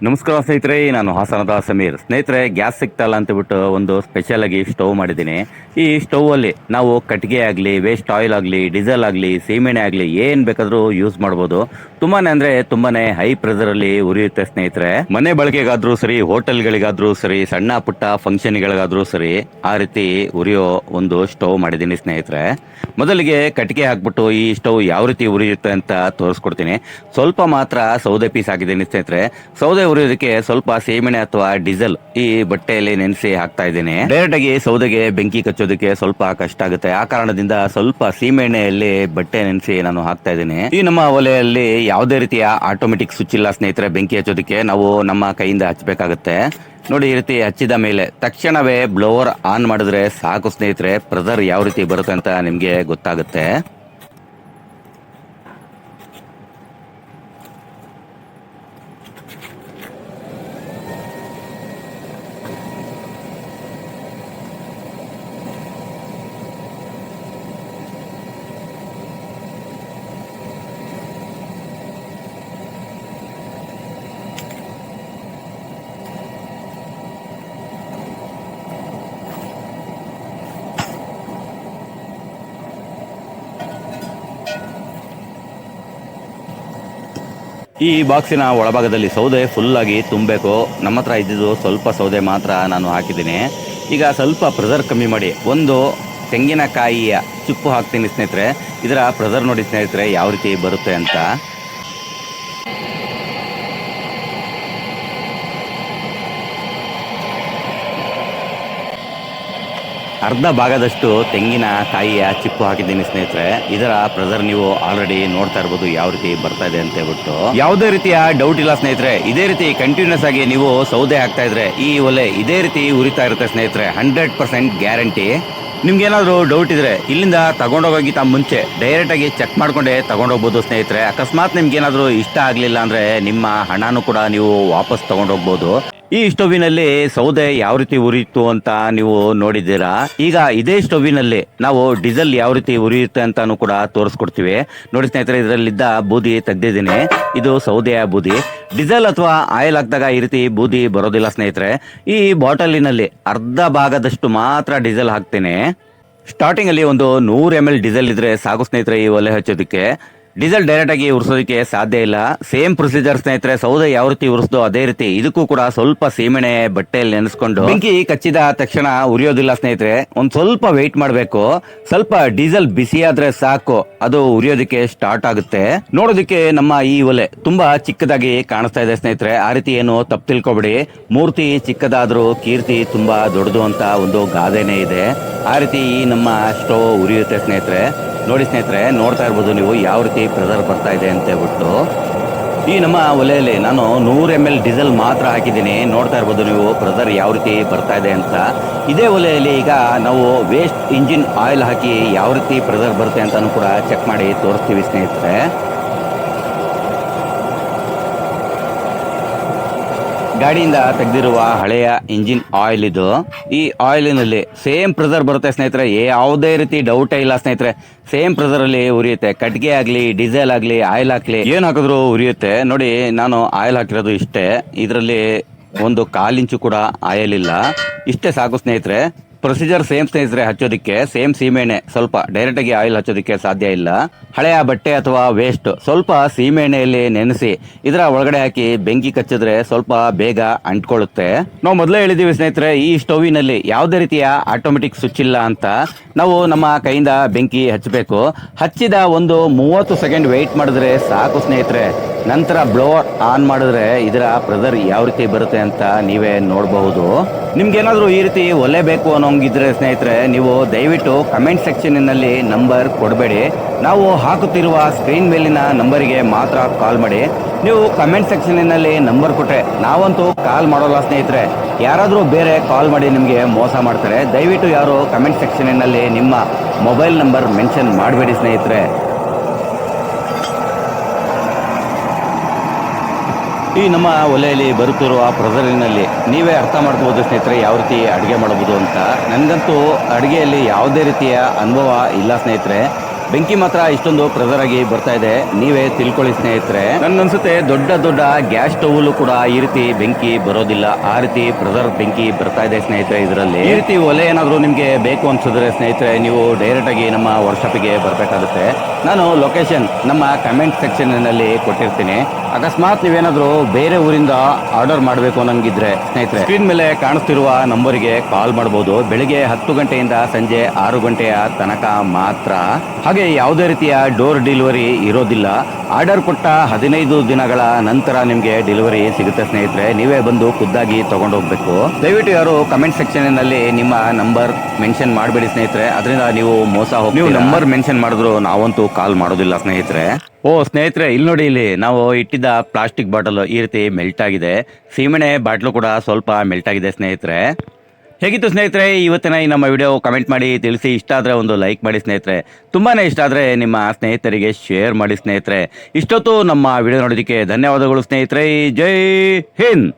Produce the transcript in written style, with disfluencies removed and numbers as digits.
ನಮಸ್ಕಾರ ಸ್ನೇಹಿತರೆ, ನಾನು ಹಾಸನದ ಸಮೀರ್. ಸ್ನೇಹಿತರೆ, ಗ್ಯಾಸ್ ಸಿಗ್ತಲ್ಲ ಅಂತ ಬಿಟ್ಟು ಒಂದು ಸ್ಪೆಷಲ್ ಆಗಿ ಸ್ಟವ್ ಮಾಡಿದ್ದೀನಿ. ಈ ಸ್ಟವ್ ಅಲ್ಲಿ ನಾವು ಕಟ್ಟಿಗೆ ಆಗಲಿ, ವೇಸ್ಟ್ ಆಯಿಲ್ ಆಗಲಿ, ಡೀಸೆಲ್ ಆಗಲಿ, ಸೀಮೆಣ್ಣೆ ಆಗಲಿ ಏನ್ ಬೇಕಾದ್ರೂ ಯೂಸ್ ಮಾಡ್ಬೋದು. ತುಂಬಾನೇ ಅಂದ್ರೆ ತುಂಬಾನೇ ಹೈ ಪ್ರೆಷರ್ ಅಲ್ಲಿ ಉರಿಯುತ್ತೆ ಸ್ನೇಹಿತರೆ. ಮನೆ ಬಳಕೆಗಾದ್ರೂ ಸರಿ, ಹೋಟೆಲ್ಗಳಿಗಾದ್ರೂ ಸರಿ, ಸಣ್ಣ ಪುಟ್ಟ ಫಂಕ್ಷನ್ಗಳಿಗಾದ್ರೂ ಸರಿ, ಆ ರೀತಿ ಉರಿಯೋ ಒಂದು ಸ್ಟವ್ ಮಾಡಿದ್ದೀನಿ ಸ್ನೇಹಿತರೆ. ಮೊದಲಿಗೆ ಕಟ್ಟಿಗೆ ಹಾಕ್ಬಿಟ್ಟು ಈ ಸ್ಟವ್ ಯಾವ ರೀತಿ ಉರಿಯುತ್ತೆ ಅಂತ ತೋರಿಸ್ಕೊಡ್ತೀನಿ. ಸ್ವಲ್ಪ ಮಾತ್ರ ಸೌದೆ ಪೀಸ್ ಹಾಕಿದ್ದೀನಿ ಸ್ನೇಹಿತರೆ. ಸೌದೆ ಉರಿಯೋದಕ್ಕೆ ಸ್ವಲ್ಪ ಸೀಮೆಣ್ಣೆ ಅಥವಾ ಡೀಸೆಲ್ ಈ ಬಟ್ಟೆಯಲ್ಲಿ ನೆನೆಸಿ ಹಾಕ್ತಾ ಇದ್ದೀನಿ. ಡೈರೆಕ್ಟ್ ಆಗಿ ಸೌದೆಗೆ ಬೆಂಕಿ ಕಚ್ಚೋದಕ್ಕೆ ಸ್ವಲ್ಪ ಕಷ್ಟ ಆಗುತ್ತೆ. ಆ ಕಾರಣದಿಂದ ಸ್ವಲ್ಪ ಸೀಮೆಣ್ಣೆಯಲ್ಲಿ ಬಟ್ಟೆ ನೆನೆಸಿ ನಾನು ಹಾಕ್ತಾ ಇದ್ದೀನಿ. ಈ ನಮ್ಮ ಒಲೆಯಲ್ಲಿ ಯಾವುದೇ ರೀತಿಯ ಆಟೋಮೆಟಿಕ್ ಸ್ವಿಚ್ ಇಲ್ಲ ಸ್ನೇಹಿತರೆ. ಬೆಂಕಿ ಹಚ್ಚೋದಕ್ಕೆ ನಾವು ನಮ್ಮ ಕೈಯಿಂದ ಹಚ್ಚಬೇಕಾಗುತ್ತೆ. ನೋಡಿ, ಈ ರೀತಿ ಹಚ್ಚಿದ ಮೇಲೆ ತಕ್ಷಣವೇ ಬ್ಲೋವರ್ ಆನ್ ಮಾಡಿದ್ರೆ ಸಾಕು ಸ್ನೇಹಿತರೆ. ಪ್ರೆಷರ್ ಯಾವ ರೀತಿ ಬರುತ್ತೆ ಅಂತ ನಿಮ್ಗೆ ಗೊತ್ತಾಗುತ್ತೆ. ಈ ಬಾಕ್ಸಿನ ಒಳಭಾಗದಲ್ಲಿ ಸೌದೆ ಫುಲ್ ಆಗಿ ತುಂಬಬೇಕು. ನಮ್ಮ ಹತ್ರ ಇದ್ದಿದ್ದು ಸ್ವಲ್ಪ ಸೌದೆ ಮಾತ್ರ ನಾನು ಹಾಕಿದ್ದೀನಿ. ಈಗ ಸ್ವಲ್ಪ ಪ್ರೆಷರ್ ಕಮ್ಮಿ ಮಾಡಿ ಒಂದು ತೆಂಗಿನಕಾಯಿಯ ಚಿಪ್ಪು ಹಾಕ್ತೀನಿ ಸ್ನೇಹಿತರೆ. ಇದರ ಪ್ರೆಷರ್ ನೋಡಿ ಸ್ನೇಹಿತರೆ ಯಾವ ರೀತಿ ಬರುತ್ತೆ ಅಂತ. ಅರ್ಧ ಭಾಗದಷ್ಟು ತೆಂಗಿನಕಾಯಿಯ ಚಿಪ್ಪು ಹಾಕಿದ್ದೀನಿ ಸ್ನೇಹಿತರೆ. ಇದರ ಪ್ರೆಷರ್ ನೀವು ಆಲ್ರೆಡಿ ನೋಡ್ತಾ ಇರ್ಬೋದು ಯಾವ ರೀತಿ ಬರ್ತಾ ಇದೆ ಅಂತ ಹೇಳ್ಬಿಟ್ಟು. ಯಾವುದೇ ರೀತಿಯ ಡೌಟ್ ಇಲ್ಲ ಸ್ನೇಹಿತರೆ. ಇದೇ ರೀತಿ ಕಂಟಿನ್ಯೂಸ್ ಆಗಿ ನೀವು ಸೌದೆ ಹಾಕ್ತಾ ಇದ್ರೆ ಈ ಒಲೆ ಇದೇ ರೀತಿ ಉರಿತಾ ಇರುತ್ತೆ ಸ್ನೇಹಿತರೆ. 100% ಗ್ಯಾರಂಟಿ. ನಿಮ್ಗೇನಾದ್ರು ಡೌಟ್ ಇದ್ರೆ ಇಲ್ಲಿಂದ ತಗೊಂಡೋಗೋಗಿಂತ ಮುಂಚೆ ಡೈರೆಕ್ಟ್ ಆಗಿ ಚೆಕ್ ಮಾಡ್ಕೊಂಡೆ ತಗೊಂಡೋಗ್ಬೋದು ಸ್ನೇಹಿತರೆ. ಅಕಸ್ಮಾತ್ ನಿಮ್ಗೇನಾದ್ರು ಇಷ್ಟ ಆಗ್ಲಿಲ್ಲ ಅಂದ್ರೆ ನಿಮ್ಮ ಹಣನೂ ಕೂಡ ನೀವು ವಾಪಸ್ ತಗೊಂಡೋಗ್ಬೋದು. ಈ ಸ್ಟೋವಿನಲ್ಲಿ ಸೌದೆ ಯಾವ ರೀತಿ ಉರಿಯಿತು ಅಂತ ನೀವು ನೋಡಿದ್ದೀರಾ. ಈಗ ಇದೇ ಸ್ಟೋವಿನಲ್ಲಿ ನಾವು ಡೀಸೆಲ್ ಯಾವ ರೀತಿ ಉರಿಯುತ್ತೆ ಅಂತಾನು ಕೂಡ ತೋರಿಸ್ಕೊಡ್ತೀವಿ. ನೋಡಿ ಸ್ನೇಹಿತರೆ, ಇದರಲ್ಲಿದ್ದ ಬೂದಿ ತೆಗ್ದಿದ್ದೀನಿ. ಇದು ಸೌದೆಯ ಬೂದಿ. ಡೀಸೆಲ್ ಅಥವಾ ಆಯಿಲ್ ಹಾಕಿದಾಗ ಈ ರೀತಿ ಬೂದಿ ಬರೋದಿಲ್ಲ ಸ್ನೇಹಿತರೆ. ಈ ಬಾಟಲಿನಲ್ಲಿ ಅರ್ಧ ಭಾಗದಷ್ಟು ಮಾತ್ರ ಡೀಸೆಲ್ ಹಾಕ್ತೇನೆ. ಸ್ಟಾರ್ಟಿಂಗ್ ಅಲ್ಲಿ ಒಂದು 100 ml ಡೀಸೆಲ್ ಇದ್ರೆ ಸಾಕು ಸ್ನೇಹಿತರೆ ಈ ಒಲೆ ಹಚ್ಚೋದಕ್ಕೆ. ಡೀಸೆಲ್ ಡೈರೆಕ್ಟ್ ಆಗಿ ಉರಿಸೋದಕ್ಕೆ ಸಾಧ್ಯ ಇಲ್ಲ. ಸೇಮ್ ಪ್ರೊಸೀಜರ್ ಸ್ನೇಹಿತರೆ. ಸೌದೆ ಯಾವ ರೀತಿ ಉರಿಸ್ದೋ ಅದೇ ರೀತಿ ಇದಕ್ಕೂ ಕೂಡ ಸ್ವಲ್ಪ ಸೀಮೆಣ್ಣೆ ಬಟ್ಟೆಯಲ್ಲಿ ನೆನೆಸ್ಕೊಂಡು ಬೆಂಕಿ ಕಚ್ಚಿದ ತಕ್ಷಣ ಉರಿಯೋದಿಲ್ಲ ಸ್ನೇಹಿತರೆ. ಒಂದ್ ಸ್ವಲ್ಪ ವೆಯ್ಟ್ ಮಾಡಬೇಕು. ಸ್ವಲ್ಪ ಡೀಸೆಲ್ ಬಿಸಿ ಆದ್ರೆ ಸಾಕು, ಅದು ಉರಿಯೋದಕ್ಕೆ ಸ್ಟಾರ್ಟ್ ಆಗುತ್ತೆ. ನೋಡೋದಕ್ಕೆ ನಮ್ಮ ಈ ಒಲೆ ತುಂಬಾ ಚಿಕ್ಕದಾಗಿ ಕಾಣಿಸ್ತಾ ಇದೆ ಸ್ನೇಹಿತರೆ. ಆ ರೀತಿ ಏನು ತಪ್ಪು ತಿಳ್ಕೊಬೇಡಿ. ಮೂರ್ತಿ ಚಿಕ್ಕದಾದ್ರೂ ಕೀರ್ತಿ ತುಂಬಾ ದೊಡ್ಡದು ಅಂತ ಒಂದು ಗಾದೆನೇ ಇದೆ. ಆ ರೀತಿ ಈ ನಮ್ಮ ಸ್ಟೋವ್ ಉರಿಯುತ್ತೆ ಸ್ನೇಹಿತರೆ. ನೋಡಿ ಸ್ನೇಹಿತರೆ, ನೋಡ್ತಾ ಇರ್ಬೋದು ನೀವು ಯಾವ ರೀತಿ ಪ್ರೆಷರ್ ಬರ್ತಾ ಇದೆ ಅಂತ ಹೇಳ್ಬಿಟ್ಟು. ಈ ನಮ್ಮ ಒಲೆಯಲ್ಲಿ ನಾನು 100 ml ಡೀಸೆಲ್ ಮಾತ್ರ ಹಾಕಿದ್ದೀನಿ. ನೋಡ್ತಾ ಇರ್ಬೋದು ನೀವು ಪ್ರೆಷರ್ ಯಾವ ರೀತಿ ಬರ್ತಾ ಇದೆ ಅಂತ. ಇದೇ ಒಲೆಯಲ್ಲಿ ಈಗ ನಾವು ವೇಸ್ಟ್ ಇಂಜಿನ್ ಆಯಿಲ್ ಹಾಕಿ ಯಾವ ರೀತಿ ಪ್ರೆಷರ್ ಬರುತ್ತೆ ಅಂತಾನು ಕೂಡ ಚೆಕ್ ಮಾಡಿ ತೋರಿಸ್ತೀವಿ ಸ್ನೇಹಿತರೆ. ಗಾಡಿಯಿಂದ ತೆಗೆದಿರುವ ಹಳೆಯ ಇಂಜಿನ್ ಆಯಿಲ್ ಇದು. ಈ ಆಯಿಲಿನಲ್ಲಿ ಸೇಮ್ ಪ್ರೆಷರ್ ಬರುತ್ತೆ ಸ್ನೇಹಿತರೆ. ಯಾವುದೇ ರೀತಿ ಡೌಟೇ ಇಲ್ಲ ಸ್ನೇಹಿತರೆ. ಸೇಮ್ ಪ್ರೆಷರ್ ಅಲ್ಲಿ ಉರಿಯುತ್ತೆ. ಕಟ್ಟಿಗೆ ಆಗ್ಲಿ, ಡೀಸೆಲ್ ಆಗ್ಲಿ, ಆಯಿಲ್ ಹಾಕ್ಲಿ, ಏನ್ ಹಾಕಿದ್ರು ಉರಿಯುತ್ತೆ. ನೋಡಿ, ನಾನು ಆಯಿಲ್ ಹಾಕಿರೋದು ಇಷ್ಟೇ. ಇದರಲ್ಲಿ ಒಂದು 1/4 ಇಂಚು ಕೂಡ ಆಯಿಲ್ ಇಲ್ಲ. ಇಷ್ಟೇ ಸಾಕು ಸ್ನೇಹಿತರೆ. ಪ್ರೊಸೀಜರ್ ಸೇಮ್ ಸ್ನೇಹಿತರೆ. ಹಚ್ಚೋದಿಕ್ಕೆ ಸೇಮ್ ಸೀಮೆಣ್ಣೆ, ಸ್ವಲ್ಪ ಡೈರೆಕ್ಟ್ ಆಗಿ ಆಯಿಲ್ ಹಚ್ಚೋದಿಕ್ಕೆ ಸಾಧ್ಯ ಇಲ್ಲ. ಹಳೆಯ ಬಟ್ಟೆ ಅಥವಾ ವೇಸ್ಟ್ ಸ್ವಲ್ಪ ಸೀಮೆಣ್ಣೆಯಲ್ಲಿ ನೆನೆಸಿ ಇದರ ಒಳಗಡೆ ಹಾಕಿ ಬೆಂಕಿ ಕಚ್ಚಿದ್ರೆ ಸ್ವಲ್ಪ ಬೇಗ ಅಂಟ್ಕೊಳ್ಳುತ್ತೆ. ನಾವು ಮೊದಲೇ ಹೇಳಿದೀವಿ ಸ್ನೇಹಿತರೆ, ಈ ಸ್ಟೋವಿನಲ್ಲಿ ಯಾವುದೇ ರೀತಿಯ ಆಟೋಮೆಟಿಕ್ ಸ್ವಿಚ್ ಇಲ್ಲ ಅಂತ. ನಾವು ನಮ್ಮ ಕೈಯಿಂದ ಬೆಂಕಿ ಹಚ್ಚಬೇಕು. ಹಚ್ಚಿದ ಒಂದು 30 ಸೆಕೆಂಡ್ ವೆಯ್ಟ್ ಮಾಡಿದ್ರೆ ಸಾಕು ಸ್ನೇಹಿತರೆ. ನಂತರ ಬ್ಲೋವರ್ ಆನ್ ಮಾಡಿದ್ರೆ ಇದರ ಪ್ರೆಷರ್ ಯಾವ ರೀತಿ ಬರುತ್ತೆ ಅಂತ ನೀವೇ ನೋಡಬಹುದು. ನಿಮ್ಗೇನಾದ್ರೂ ಈ ರೀತಿ ಒಲೆ ಬೇಕು ಅನ್ನೋಂಗಿದ್ರೆ ಸ್ನೇಹಿತರೆ, ನೀವು ದಯವಿಟ್ಟು ಕಮೆಂಟ್ ಸೆಕ್ಷನ್ನಲ್ಲಿ ನಂಬರ್ ಕೊಡಬೇಡಿ. ನಾವು ಹಾಕುತ್ತಿರುವ ಸ್ಕ್ರೀನ್ ಮೇಲಿನ ನಂಬರಿಗೆ ಮಾತ್ರ ಕಾಲ್ ಮಾಡಿ. ನೀವು ಕಮೆಂಟ್ ಸೆಕ್ಷನ್ನಲ್ಲಿ ನಂಬರ್ ಕೊಟ್ಟರೆ ನಾವಂತೂ ಕಾಲ್ ಮಾಡೋಲ್ಲ ಸ್ನೇಹಿತರೆ. ಯಾರಾದರೂ ಬೇರೆ ಕಾಲ್ ಮಾಡಿ ನಿಮಗೆ ಮೋಸ ಮಾಡ್ತಾರೆ. ದಯವಿಟ್ಟು ಯಾರು ಕಮೆಂಟ್ ಸೆಕ್ಷನ್ನಲ್ಲಿ ನಿಮ್ಮ ಮೊಬೈಲ್ ನಂಬರ್ ಮೆನ್ಷನ್ ಮಾಡಬೇಡಿ ಸ್ನೇಹಿತರೆ. ಈ ನಮ್ಮ ಒಲೆಯಲ್ಲಿ ಬರುತ್ತಿರುವ ಪ್ರೆಷರಿನಲ್ಲಿ ನೀವೇ ಅರ್ಥ ಮಾಡ್ಕೋಬೋದು ಸ್ನೇಹಿತರೆ ಯಾವ ರೀತಿ ಅಡುಗೆ ಮಾಡಬಹುದು ಅಂತ. ನನಗಂತೂ ಅಡುಗೆಯಲ್ಲಿ ಯಾವುದೇ ರೀತಿಯ ಅನುಭವ ಇಲ್ಲ ಸ್ನೇಹಿತರೆ. ಬೆಂಕಿ ಮಾತ್ರ ಇಷ್ಟೊಂದು ಪ್ರೆಸರ್ ಆಗಿ ಬರ್ತಾ ಇದೆ, ನೀವೇ ತಿಳ್ಕೊಳ್ಳಿ ಸ್ನೇಹಿತರೆ. ನನ್ಗನ್ಸುತ್ತೆ ದೊಡ್ಡ ದೊಡ್ಡ ಗ್ಯಾಸ್ ಸ್ಟವ್ ಕೂಡ ಈ ರೀತಿ ಬೆಂಕಿ ಬರೋದಿಲ್ಲ, ಆ ರೀತಿ ಪ್ರೆಸರ್ ಬೆಂಕಿ ಬರ್ತಾ ಇದೆ ಸ್ನೇಹಿತರೆ. ಇದರಲ್ಲಿ ಈ ರೀತಿ ಒಲೆ ಏನಾದ್ರು ನಿಮ್ಗೆ ಬೇಕು ಅನ್ಸಿದ್ರೆ ಸ್ನೇಹಿತರೆ, ನೀವು ಡೈರೆಕ್ಟ್ ಆಗಿ ನಮ್ಮ ವರ್ಕ್ಶಾಪಿಗೆ ಬರ್ಬೇಕಾಗುತ್ತೆ. ನಾನು ಲೊಕೇಶನ್ ನಮ್ಮ ಕಮೆಂಟ್ ಸೆಕ್ಷನ್ ನಲ್ಲಿ ಕೊಟ್ಟಿರ್ತೀನಿ. ಅಕಸ್ಮಾತ್ ನೀವೇನಾದ್ರೂ ಬೇರೆ ಊರಿಂದ ಆರ್ಡರ್ ಮಾಡಬೇಕು ಅನ್ನಂಗಿದ್ರೆ ಸ್ನೇಹಿತರೆ, ಸ್ಕ್ರೀನ್ ಮೇಲೆ ಕಾಣಿಸ್ತಿರುವ ನಂಬರಿಗೆ ಕಾಲ್ ಮಾಡಬಹುದು. ಬೆಳಿಗ್ಗೆ 10 ಗಂಟೆಯಿಂದ ಸಂಜೆ 6 ಗಂಟೆಯ ತನಕ ಮಾತ್ರ. ಹಾಗೆ ಯಾವುದೇ ರೀತಿಯ ಡೋರ್ ಡೆಲಿವರಿ ಇರೋದಿಲ್ಲ. ಆರ್ಡರ್ ಕೊಟ್ಟ 15 ದಿನಗಳ ನಂತರ ನಿಮ್ಗೆ ಡೆಲಿವರಿ ಸಿಗುತ್ತೆ ಸ್ನೇಹಿತರೆ. ನೀವೇ ಬಂದು ಖುದ್ದಾಗಿ ತಗೊಂಡು ಹೋಗ್ಬೇಕು. ದಯವಿಟ್ಟು ಯಾರು ಕಮೆಂಟ್ ಸೆಕ್ಷನ್ ನಲ್ಲಿ ನಿಮ್ಮ ನಂಬರ್ ಮೆನ್ಷನ್ ಮಾಡಬೇಡಿ ಸ್ನೇಹಿತರೆ, ಅದರಿಂದ ನೀವು ಮೋಸ ಹೋಗಿ. ನೀವು ನಂಬರ್ ಮೆನ್ಷನ್ ಮಾಡಿದ್ರು ನಾವಂತೂ ಕಾಲ್ ಮಾಡೋದಿಲ್ಲ ಸ್ನೇಹಿತರೆ. ಓ ಸ್ನೇಹಿತರೆ, ಇಲ್ಲಿ ನೋಡಿ, ಇಲ್ಲಿ ನಾವು ಇಟ್ಟಿದ್ದ ಪ್ಲಾಸ್ಟಿಕ್ ಬಾಟಲ್ ಈ ರೀತಿ ಮೆಲ್ಟ್ ಆಗಿದೆ. ಸೀಮೆಣ್ಣೆ ಬಾಟ್ಲು ಕೂಡ ಸ್ವಲ್ಪ ಮೆಲ್ಟ್ ಆಗಿದೆ ಸ್ನೇಹಿತರೆ. ಹೇಗಿತ್ತು ಸ್ನೇಹಿತರೆ ಇವತ್ತಿನ ಈ ನಮ್ಮ ವಿಡಿಯೋ? ಕಮೆಂಟ್ ಮಾಡಿ ತಿಳಿಸಿ. ಇಷ್ಟ ಆದರೆ ಒಂದು ಲೈಕ್ ಮಾಡಿ ಸ್ನೇಹಿತರೆ. ತುಂಬಾನೇ ಇಷ್ಟ ಆದರೆ ನಿಮ್ಮ ಸ್ನೇಹಿತರಿಗೆ ಶೇರ್ ಮಾಡಿ ಸ್ನೇಹಿತರೆ. ಇಷ್ಟೊತ್ತು ನಮ್ಮ ವಿಡಿಯೋ ನೋಡೋದಕ್ಕೆ ಧನ್ಯವಾದಗಳು ಸ್ನೇಹಿತರೆ. ಜೈ ಹಿಂದ್.